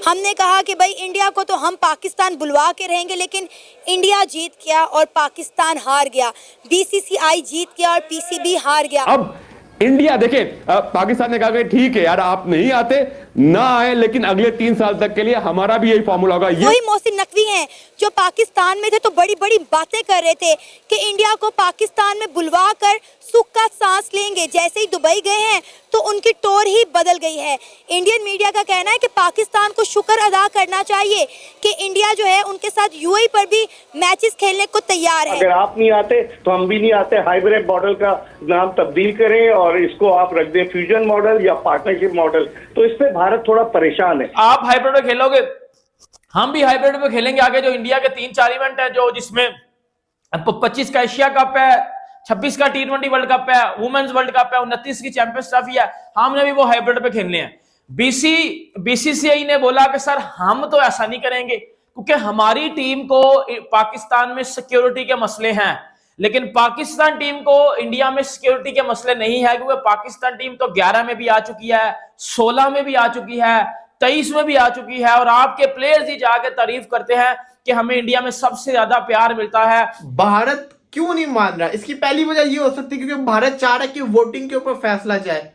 हमने कहा कि भाई इंडिया को तो हम पाकिस्तान बुलवा के रहेंगे, लेकिन इंडिया जीत गया और पाकिस्तान हार गया। बीसीसीआई जीत गया और पीसीबी हार गया। अब इंडिया देखे, पाकिस्तान ने कहा कि ठीक है यार, आप नहीं आते ना आए, लेकिन अगले 3 साल तक के लिए हमारा भी यही फॉर्मूला होगा। वही मोहसिन नकवी हैं जो पाकिस्तान में थे तो बड़ी बड़ी बातें कर रहे थे कि इंडिया को पाकिस्तान में बुलवा कर सुख का सांस लेंगे। जैसे ही दुबई गए हैं तो उनकी टोर ही बदल गई है। इंडियन मीडिया का कहना है कि पाकिस्तान को शुक्र अदा करना चाहिए कि इंडिया जो है उनके साथ यूएई पर भी मैचेस खेलने को तैयार है। अगर आप नहीं आते तो हम भी नहीं आते। हाइब्रिड मॉडल का नाम तब्दील करें और इसको आप रख दें फ्यूजन मॉडल या पार्टनरशिप मॉडल, तो इस पे भारत थोड़ा परेशान है। आप हाइब्रिड में खेलोगे, हम भी हाइब्रिड में खेलेंगे आगे। जो इंडिया के 3-4 इवेंट है, जो जिसमें 25 का एशिया कप है, 26 का T20 वर्ल्ड कप है, वुमेन्स वर्ल्ड कप है, 29 की चैंपियंस ट्रॉफी है, हमने भी वो हाइब्रिड पे खेलने हैं। बीसीसीआई ने बोला कि सर हम तो ऐसा नहीं करेंगे क्योंकि हमारी टीम को पाकिस्तान में सिक्योरिटी के मसले हैं, लेकिन पाकिस्तान टीम को इंडिया में सिक्योरिटी के मसले नहीं है, क्योंकि पाकिस्तान टीम तो 11 में भी आ चुकी है, 16 में भी आ चुकी है, 23 में भी आ चुकी है, और आपके प्लेयर्स ही जाके तारीफ करते हैं कि हमें इंडिया में सबसे ज्यादा प्यार मिलता है। भारत क्यों नहीं मान रहा? इसकी पहली वजह ये हो सकती है क्योंकि भारत चाह रहा है कि वोटिंग के ऊपर फैसला जाए।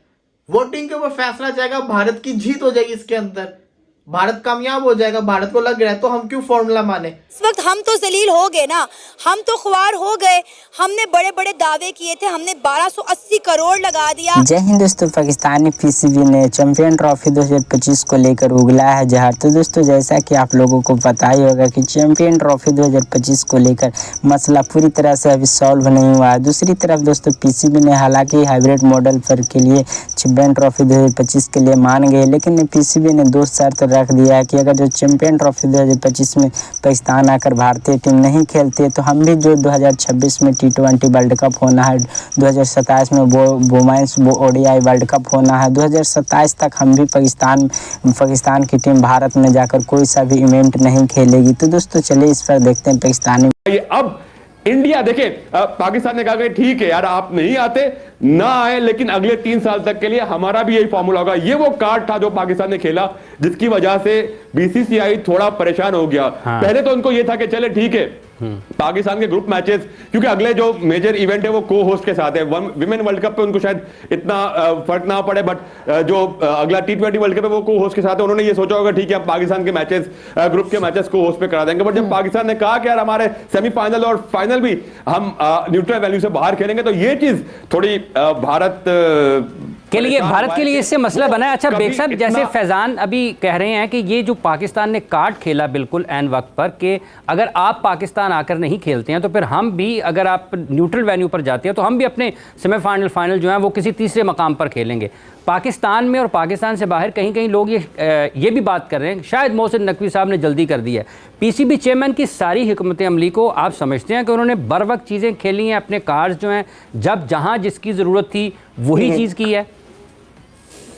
वोटिंग के ऊपर फैसला जाएगा, भारत की जीत हो जाएगी, इसके अंदर भारत कामयाब हो जाएगा। भारत को लग रहा है, तो हम क्यों फॉर्मूला माने? इस वक्त हम तो जलील हो गए ना, हम तो ख्वार हो गए। हमने बड़े बड़े दावे किए थे, हमने 1280 करोड़ लगा दिया। जय हिंद दोस्तों, पाकिस्तानी पीसीबी ने चैंपियन ट्रॉफी 2025 को लेकर उगला है जहर। तो दोस्तों जैसा कि आप लोगों को पता ही होगा कि चैंपियन ट्रॉफी 2025 को लेकर मसला पूरी तरह से अभी सॉल्व नहीं हुआ है। दूसरी तरफ दोस्तों पीसीबी ने हालांकि हाइब्रिड मॉडल पर के लिए चैंपियन ट्रॉफी 2025 के लिए मान गए, लेकिन पीसीबी ने 2 शर्त रख दिया है कि अगर जो चैंपियन ट्रॉफी 2025 में पाकिस्तान आकर भारतीय टीम नहीं खेलती है तो हम भी जो 2026 में T20 वर्ल्ड कप होना है, 2027 में वुमेन्स ओडीआई वर्ल्ड कप होना है, 2027 तक हम भी पाकिस्तान की टीम भारत में जाकर कोई सा भी इवेंट नहीं खेलेगी। तो दोस्तों चलिए इस पर देखते हैं पाकिस्तानी। अब इंडिया देखे, पाकिस्तान ने कहा कि ठीक है यार, आप नहीं आते ना आए, लेकिन अगले 3 साल तक के लिए हमारा भी यही फॉर्मूला होगा। ये वो कार्ड था जो पाकिस्तान ने खेला, जिसकी वजह से बीसीसीआई थोड़ा परेशान हो गया। पहले तो उनको ये था कि चले ठीक है, पाकिस्तान के ग्रुप मैचेस, क्योंकि अगले जो मेजर इवेंट है वो को होस्ट के साथ है। विमेन वर्ल्ड कप पे उनको शायद इतना फर्क ना पड़े, बट जो अगला T20 वर्ल्ड कप है वो को होस्ट के साथ है। उन्होंने ये सोचा होगा ठीक है हम पाकिस्तान के मैचेस, ग्रुप के मैचेस को होस्ट पे करा देंगे। बट जब पाकिस्तान ने कहा कि यार हमारे सेमीफाइनल और फाइनल भी हम न्यूट्रल वैल्यू से बाहर खेलेंगे, तो ये चीज थोड़ी भारत के लिए इससे मसला बना है। अच्छा बेग साहब, जैसे फैजान अभी कह रहे हैं कि ये जो पाकिस्तान ने कार्ड खेला बिल्कुल एन वक्त पर कि अगर आप पाकिस्तान आकर नहीं खेलते हैं तो फिर हम भी, अगर आप न्यूट्रल वेन्यू पर जाते हैं तो हम भी अपने सेमीफाइनल फाइनल जो है वो किसी तीसरे मकाम पर खेलेंगे। पाकिस्तान में और पाकिस्तान से बाहर कहीं कहीं लोग ये भी बात कर रहे हैं, शायद मोहसिन नकवी साहब ने जल्दी कर दी है। पीसीबी चेयरमैन की सारी हिकमत अमली को आप समझते हैं कि उन्होंने बर वक्त चीज़ें खेली हैं, अपने कार्ड्स जो हैं जब जहाँ जिसकी ज़रूरत थी वही चीज़ की है?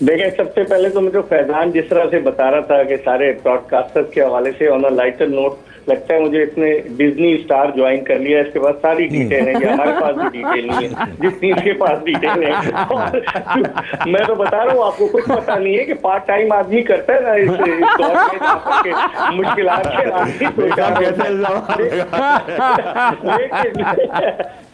देखिए, सबसे पहले तो मुझे फैजान जिस तरह से बता रहा था कि सारे ब्रॉडकास्टर्स के हवाले से, ऑन अ लाइटर नोट, लगता है मुझे इसने डिज्नी स्टार ज्वाइन कर लिया। इसके पास सारी डिटेल है, हमारे पास भी डिटेल नहीं है जितनी इसके पास डिटेल है। और मैं तो बता रहा हूँ, आपको कुछ पता नहीं है कि पार्ट टाइम आदमी करता है ना इस दौर में मुश्किलात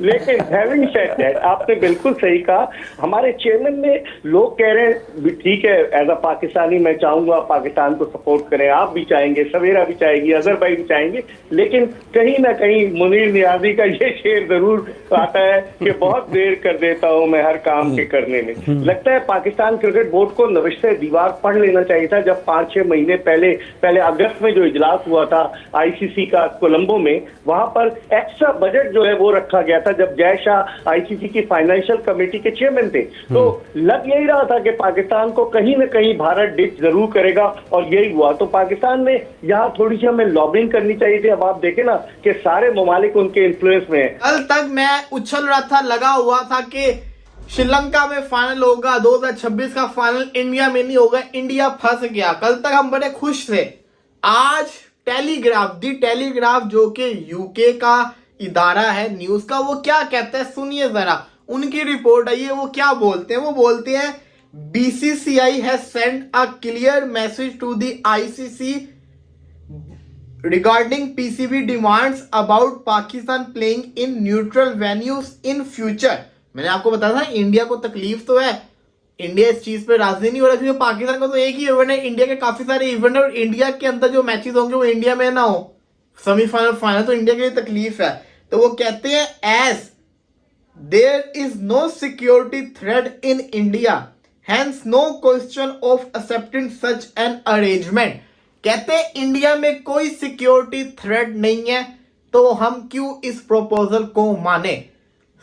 लेकिन हैविंग सेड दैट, आपने बिल्कुल सही कहा। हमारे चेयरमैन ने, लोग कह रहे हैं ठीक है, एज अ पाकिस्तानी मैं चाहूंगा पाकिस्तान को सपोर्ट करें, आप भी चाहेंगे, सवेरा भी चाहेगी, अजहरबैजान चाहेंगे, लेकिन कहीं ना कहीं मुनीर नियाजी का ये शेर जरूर आता है कि बहुत देर कर देता हूं मैं हर काम के करने में। लगता है पाकिस्तान क्रिकेट बोर्ड को नविश्ते दीवार पढ़ लेना चाहिए था। जब 5-6 महीने पहले अगस्त में जो इजलास हुआ था आईसीसी का कोलंबो में, वहां पर एक्स्ट्रा बजट जो है वो रखा गया था जब जय शाह आईसीसी की फाइनेंशियल कमेटी के चेयरमैन थे। तो लग यही रहा था कि पाकिस्तान को कहीं ना कहीं भारत डिच जरूर करेगा, और यही हुआ। तो पाकिस्तान में यहाँ थोड़ी सी हमें लॉबिंग करनी चाहिए थी। अब आप देखें ना कि सारे ममालिक उनके इन्फ्लुएंस में है। कल तक मैं उछल रहा था, लगा हुआ था कि श्रीलंका में फाइनल होगा, 2026 का फाइनल इंडिया में नहीं होगा, इंडिया फंस गया। कल तक हम बड़े खुश थे। आज टेलीग्राफ जो कि यूके का इदारा है न्यूज का, वो क्या कहता है सुनिए जरा। उनकी रिपोर्ट आई है, वो क्या बोलते हैं? वो बोलते हैं BCCI has sent a clear message to the ICC regarding PCB demands about Pakistan playing in neutral venues in future. मैंने आपको बताया था इंडिया को तकलीफ तो है, इंडिया इस चीज पे राजी नहीं हो रहा क्योंकि पाकिस्तान का तो एक ही इवेंट है, इंडिया के काफी सारे इवेंट है और इंडिया के अंदर जो मैचेस होंगे वो इंडिया में ना हो, सेमीफाइनल फाइनल, तो इंडिया के लिए तकलीफ है. तो वो कहते हैं as there is no security threat in India, hence no question of accepting such an arrangement. कहते हैं इंडिया में कोई सिक्योरिटी थ्रेट नहीं है तो हम क्यों इस प्रपोजल को माने.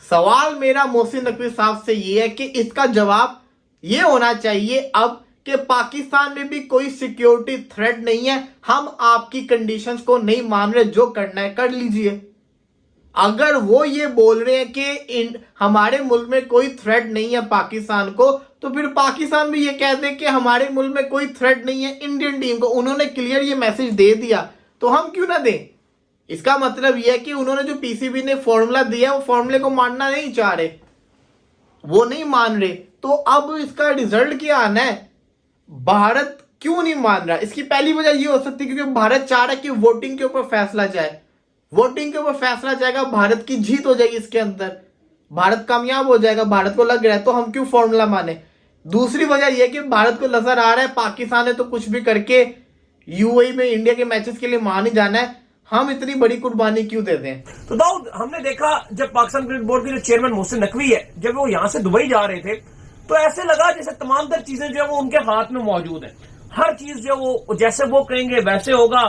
सवाल मेरा मोहसिन नकवी साहब से ये है कि इसका जवाब ये होना चाहिए अब कि पाकिस्तान में भी कोई सिक्योरिटी थ्रेट नहीं है, हम आपकी कंडीशंस को नहीं मान रहे, जो करना है कर लीजिए. अगर वो ये बोल रहे हैं कि हमारे मुल्क में कोई थ्रेट नहीं है पाकिस्तान को, तो फिर पाकिस्तान भी ये कह दे कि हमारे मुल्क में कोई थ्रेट नहीं है इंडियन टीम को. उन्होंने क्लियर ये मैसेज दे दिया तो हम क्यों ना दें. इसका मतलब यह है कि उन्होंने जो पीसीबी ने फॉर्मूला दिया वो फॉर्मूले को मानना नहीं चाह रहे, वो नहीं मान रहे. तो अब इसका रिजल्ट क्या आना है, भारत क्यों नहीं मान रहा. इसकी पहली वजह ये हो सकती है क्योंकि भारत चाह रहा है कि वोटिंग के ऊपर फैसला जाए, वोटिंग के ऊपर फैसला जाएगा, भारत की जीत हो जाएगी, इसके अंदर भारत कामयाब हो जाएगा, भारत को लग रहा है, तो हम क्यों फॉर्मूला माने. दूसरी वजह यह कि भारत को नजर आ रहा है पाकिस्तान ने तो कुछ भी करके यूएई में इंडिया के मैचेस के लिए मान ही जाना है, हम इतनी बड़ी कुर्बानी क्यों देते हैं. तो दाऊद, हमने देखा जब पाकिस्तान क्रिकेट बोर्ड के जो चेयरमैन मोहसिन नकवी है, जब वो यहां से दुबई जा रहे थे तो ऐसे लगा जैसे तमाम तर चीजें जो है वो उनके हाथ में मौजूद है, हर चीज जो वो जैसे वो कहेंगे वैसे होगा.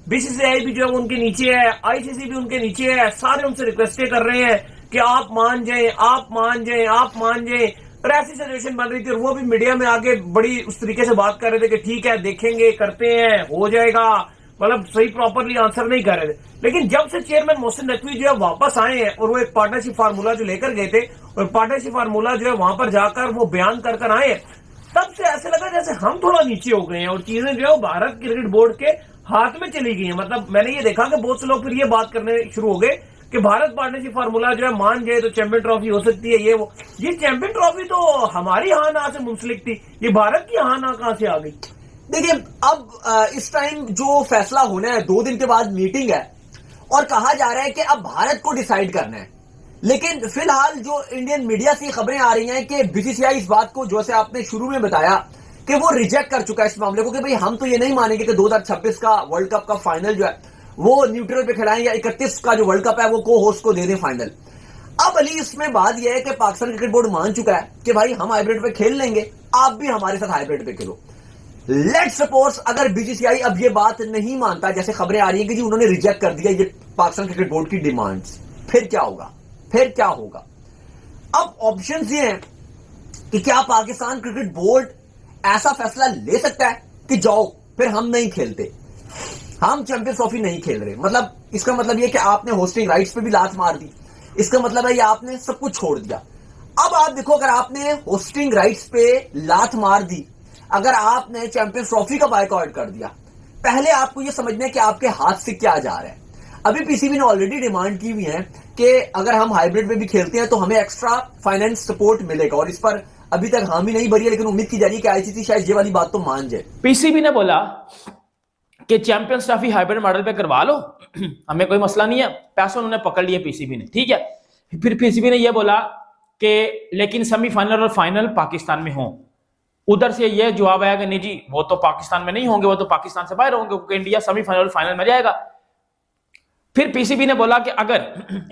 बीसीसीआई भी जो है वो उनके नीचे है, आईसीसी भी उनके नीचे है, सारे उनसे रिक्वेस्टें कर रहे हैं कि आप मान जाएं, आप मान जाएं, आप मान जाएं. और ऐसी सिचुएशन बन रही थी और वो भी मीडिया में आके बड़ी उस तरीके से बात कर रहे थे कि ठीक है देखेंगे, करते हैं, हो जाएगा, मतलब सही प्रॉपरली आंसर नहीं कर रहे थे. लेकिन जब से चेयरमैन मोहसिन नकवी जो है वापस आए हैं और वो एक पार्टनरशिप फार्मूला जो लेकर गए थे और पार्टनरशिप फार्मूला जो है वहां पर जाकर वो बयान कर आए हैं, तब से ऐसे लगा जैसे हम थोड़ा नीचे हो गए हैं और चीजें जो है भारत क्रिकेट बोर्ड के हाथ में चली गई हैं. मतलब मैंने ये देखा कि बहुत से लोग फिर ये बात करने शुरू हो गए कि भारत पार्टनरशिप फार्मूला जो है मान जाए तो चैंपियन ट्रॉफी हो सकती है, ये वो. ये चैंपियन ट्रॉफी तो हमारी हाँ ना से मुंसलिक थी, ये भारत की हाँ ना कहां से आ गई. देखिए अब इस टाइम जो फैसला होना है, 2 दिन के बाद मीटिंग है और कहा जा रहा है कि अब भारत को डिसाइड करना है. लेकिन फिलहाल जो इंडियन मीडिया से खबरें आ रही हैं कि बीसीसीआई इस बात को, जैसे आपने शुरू में बताया, कि वो रिजेक्ट कर चुका है इस मामले को कि भाई हम तो ये नहीं मानेंगे कि 2026 का वर्ल्ड कप का फाइनल जो है वो न्यूट्रल पे खिलाएं या 31 का जो वर्ल्ड कप है वो को होस्ट को दे दें फाइनल. अब अली इसमें बात यह है कि पाकिस्तान क्रिकेट बोर्ड मान चुका है कि भाई हम हाइब्रिड पे खेल लेंगे, आप भी हमारे साथ हाइब्रिड पे खेलो. लेट्स सपोज अगर बीसीसीआई अब ये बात नहीं मानता, जैसे खबरें आ रही हैं कि जी उन्होंने रिजेक्ट कर दिया ये पाकिस्तान क्रिकेट बोर्ड की डिमांड्स, फिर क्या होगा, फिर क्या होगा. अब ऑप्शंस ये हैं कि क्या पाकिस्तान क्रिकेट बोर्ड ऐसा फैसला ले सकता है कि जाओ फिर हम नहीं खेलते, हम चैंपियंस ट्रॉफी नहीं खेल रहे. मतलब इसका मतलब यह कि आपने होस्टिंग राइट्स पे भी लात मार दी, इसका मतलब है ये आपने सब कुछ छोड़ दिया. अब आप देखो, अगर आपने होस्टिंग राइट्स पे लात मार दी, अगर आपने चैंपियंस ट्रॉफी का बायकॉट कर दिया, पहले आपको यह समझना है कि आपके हाथ से क्या जा रहा है. अभी पीसीबी ने ऑलरेडी डिमांड की हुई है कि अगर हम हाइब्रिड में भी खेलते हैं तो हमें एक्स्ट्रा फाइनेंस सपोर्ट मिलेगा और इस पर अभी तक हामी नहीं भरी है, लेकिन उम्मीद की जा रही है कि आईसीसी शायद ये वाली बात तो मान जाए. पीसीबी ने बोला कि चैंपियंस ट्रॉफी हाइब्रिड मॉडल पे करवा लो, हमें कोई मसला नहीं है, पैसे उन्होंने पकड़ लिए पीसीबी ने, ठीक है. फिर पीसीबी ने यह बोला कि लेकिन सेमीफाइनल और फाइनल पाकिस्तान में हो. उधर से यह जवाब आया कि नहीं जी वो तो पाकिस्तान में नहीं होंगे, वो तो पाकिस्तान से बाहर होंगे क्योंकि इंडिया सेमीफाइनल और फाइनल में जाएगा. फिर पीसीबी ने बोला कि अगर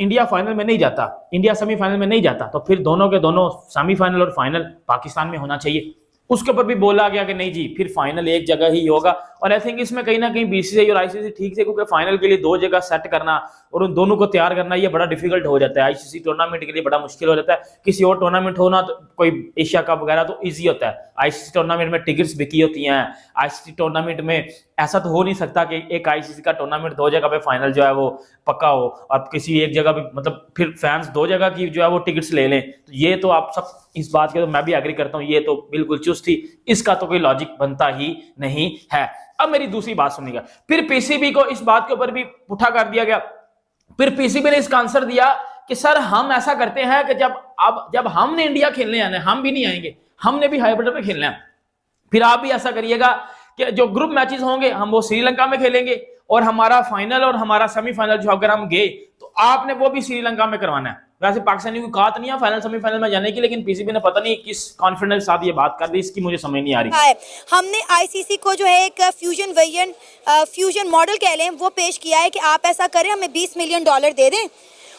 इंडिया फाइनल में नहीं जाता, इंडिया सेमीफाइनल में नहीं जाता, तो फिर दोनों के दोनों सेमीफाइनल और फाइनल पाकिस्तान में होना चाहिए. उसके ऊपर भी बोला गया कि नहीं जी फिर फाइनल एक जगह ही होगा. और आई थिंक इसमें कहीं ना कहीं बीसीसीआई और आईसीसी ठीक से, क्योंकि फाइनल के लिए 2 जगह सेट करना और उन दोनों को तैयार करना ये बड़ा डिफिकल्ट हो जाता है. आईसीसी टूर्नामेंट के लिए बड़ा मुश्किल हो जाता है. किसी और टूर्नामेंट होना तो कोई एशिया कप वगैरह तो ईजी होता है. आईसीसी टूर्नामेंट में टिकट्स बिकी होती हैं. आईसीसी टूर्नामेंट में ऐसा तो हो नहीं सकता कि एक आईसीसी का टूर्नामेंट 2 जगह पे फाइनल जो है वो पक्का हो और किसी एक जगह भी, मतलब फिर फैंस 2 जगह की जो है वो टिकट्स ले लें. तो ये तो आप सब इस बात के, तो मैं भी एग्री करता हूं, ये तो बिल्कुल चुस्त थी, इसका तो कोई लॉजिक बनता ही नहीं है. अब मेरी दूसरी बात सुनिएगा. फिर पीसीबी को इस बात के ऊपर भी पुठा कर दिया गया. फिर पीसीबी ने इसका आंसर दिया कि सर हम ऐसा करते हैं कि जब हमने इंडिया खेलने आना है हम भी नहीं आएंगे, हमने भी हाइब्रिड पे खेलना है। फिर आप भी ऐसा करिएगा कि जो ग्रुप मैचेस होंगे हम वो श्रीलंका में खेलेंगे, और हमारा फाइनल और हमारा सेमीफाइनल जो अगर हम गए तो आपने वो भी श्रीलंका में करवाना है। वैसे पाकिस्तानी की बात नहीं है फाइनल सेमीफाइनल में जाने की, लेकिन पीसीबी ने पता नहीं किस कॉन्फिडेंस के साथ ये बात कर दी, इसकी मुझे समझ नहीं आ रही। हमने आईसीसी को जो है एक फ्यूजन मॉडल कह लें वो पेश किया है कि आप ऐसा करें, हमें $20 मिलियन दे दें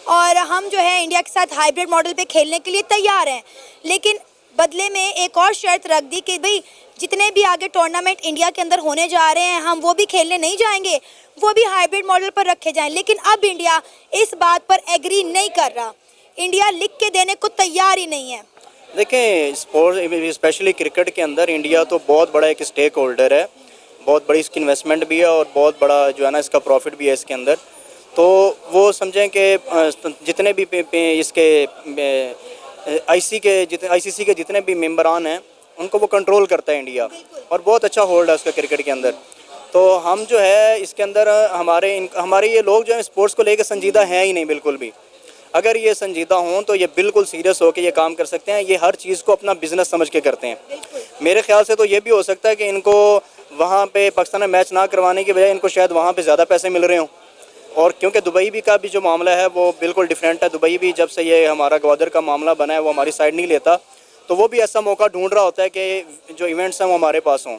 और हम जो है इंडिया के साथ हाइब्रिड मॉडल पे खेलने के लिए तैयार हैं। लेकिन बदले में एक और शर्त रख दी कि भाई जितने भी आगे टूर्नामेंट इंडिया के अंदर होने जा रहे हैं हम वो भी खेलने नहीं जाएंगे, वो भी हाइब्रिड मॉडल पर रखे जाएं। लेकिन अब इंडिया इस बात पर एग्री नहीं कर रहा, इंडिया लिख के देने को तैयार ही नहीं है। देखें, स्पोर्ट्स स्पेशली क्रिकेट के अंदर इंडिया तो बहुत बड़ा एक स्टेक होल्डर है, बहुत बड़ी इसकी इन्वेस्टमेंट भी है और बहुत बड़ा जो है ना इसका प्रॉफिट भी है इसके अंदर। तो वो समझें कि जितने भी इसके आईसीसी के जितने भी मेंबरान हैं उनको वो कंट्रोल करता है इंडिया, और बहुत अच्छा होल्ड है उसका क्रिकेट के अंदर। तो हम जो है इसके अंदर हमारे ये लोग जो है स्पोर्ट्स को लेकर संजीदा हैं ही नहीं बिल्कुल भी। अगर ये संजीदा हों तो ये बिल्कुल सीरियस होकर ये काम कर सकते हैं, ये हर चीज़ को अपना बिजनेस समझ के करते हैं। मेरे ख्याल से तो ये भी हो सकता है कि इनको वहाँ पे पाकिस्तान में मैच ना करवाने की बजाय इनको शायद वहाँ पे ज़्यादा पैसे मिल रहे हों। और क्योंकि दुबई भी का भी जो मामला है वो बिल्कुल डिफरेंट है, दुबई भी जब से ये हमारा ग्वादर का मामला बना है वो हमारी साइड नहीं लेता, तो वो भी ऐसा मौका ढूंढ रहा होता है कि जो इवेंट्स हैं वो हमारे पास हों।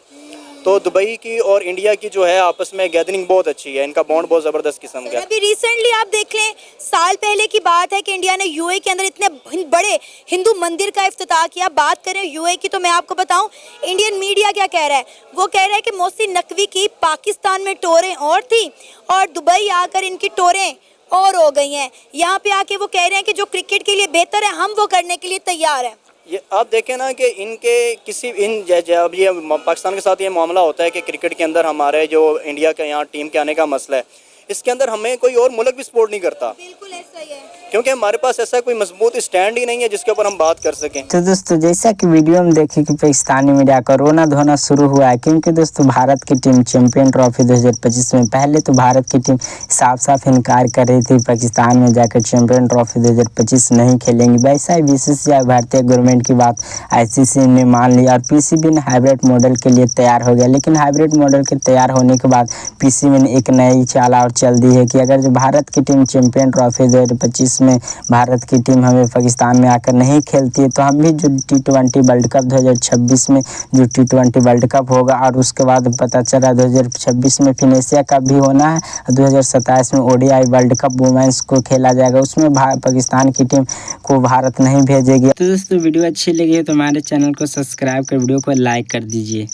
तो दुबई की और इंडिया की जो है आपस में गैदरिंग बहुत अच्छी है, इनका बॉन्ड बहुत ज़बरदस्त किस्म का है। अभी रिसेंटली आप देख लें, साल पहले की बात है कि इंडिया ने यूएई के अंदर इतने बड़े हिंदू मंदिर का इफ्तिताह किया। बात करें यूएई की तो मैं आपको बताऊं इंडियन मीडिया क्या कह रहा है, वो कह रहा है कि मोहसिन नकवी की पाकिस्तान में टोरें और थी और दुबई आकर इनकी टोरें और हो गई हैं। यहाँ पे आके वो कह रहे हैं कि जो क्रिकेट के लिए बेहतर है हम वो करने के लिए तैयार हैं। ये आप देखें ना कि इनके जब ये पाकिस्तान के साथ ये मामला होता है कि क्रिकेट के अंदर हमारे जो इंडिया के यहाँ टीम के आने का मसला है, इसके अंदर हमें कोई और मुल्क भी सपोर्ट नहीं करता। बिल्कुल ऐसा ही है, क्योंकि हमारे पास ऐसा कोई मजबूत स्टैंड ही नहीं है जिसके ऊपर हम बात कर सकें। तो दोस्तों जैसा कि वीडियो में देखे कि पाकिस्तानी मीडिया का रोना धोना शुरू हुआ है, क्योंकि दोस्तों भारत की टीम चैंपियन ट्रॉफी 2025 में पहले तो भारत की टीम साफ साफ इनकार कर रही थी पाकिस्तान में जाकर चैंपियन ट्रॉफी 2025 नहीं खेलेंगी। वैसा ही बीसीसीआई भारतीय गवर्नमेंट की बात आईसीसी ने मान ली और पीसीबी ने हाइब्रिड मॉडल के लिए तैयार हो गया। लेकिन हाइब्रिड मॉडल के तैयार होने के बाद पीसीबी ने एक नई चाल और चल दी है कि अगर जो भारत की टीम चैंपियन ट्रॉफी 2025 में भारत की टीम हमें पाकिस्तान में आकर नहीं खेलती है तो हम भी जो T20 वर्ल्ड कप 2026 में जो T20 वर्ल्ड कप होगा, और उसके बाद पता चला 2026 में फिर एशिया कप भी होना है, 2027 में ओडीआई वर्ल्ड कप वुमेन्स को खेला जाएगा, उसमें पाकिस्तान की टीम को भारत नहीं भेजेगी। तो दोस्तों वीडियो अच्छी लगी है तो हमारे चैनल को सब्सक्राइब कर वीडियो को लाइक कर दीजिए।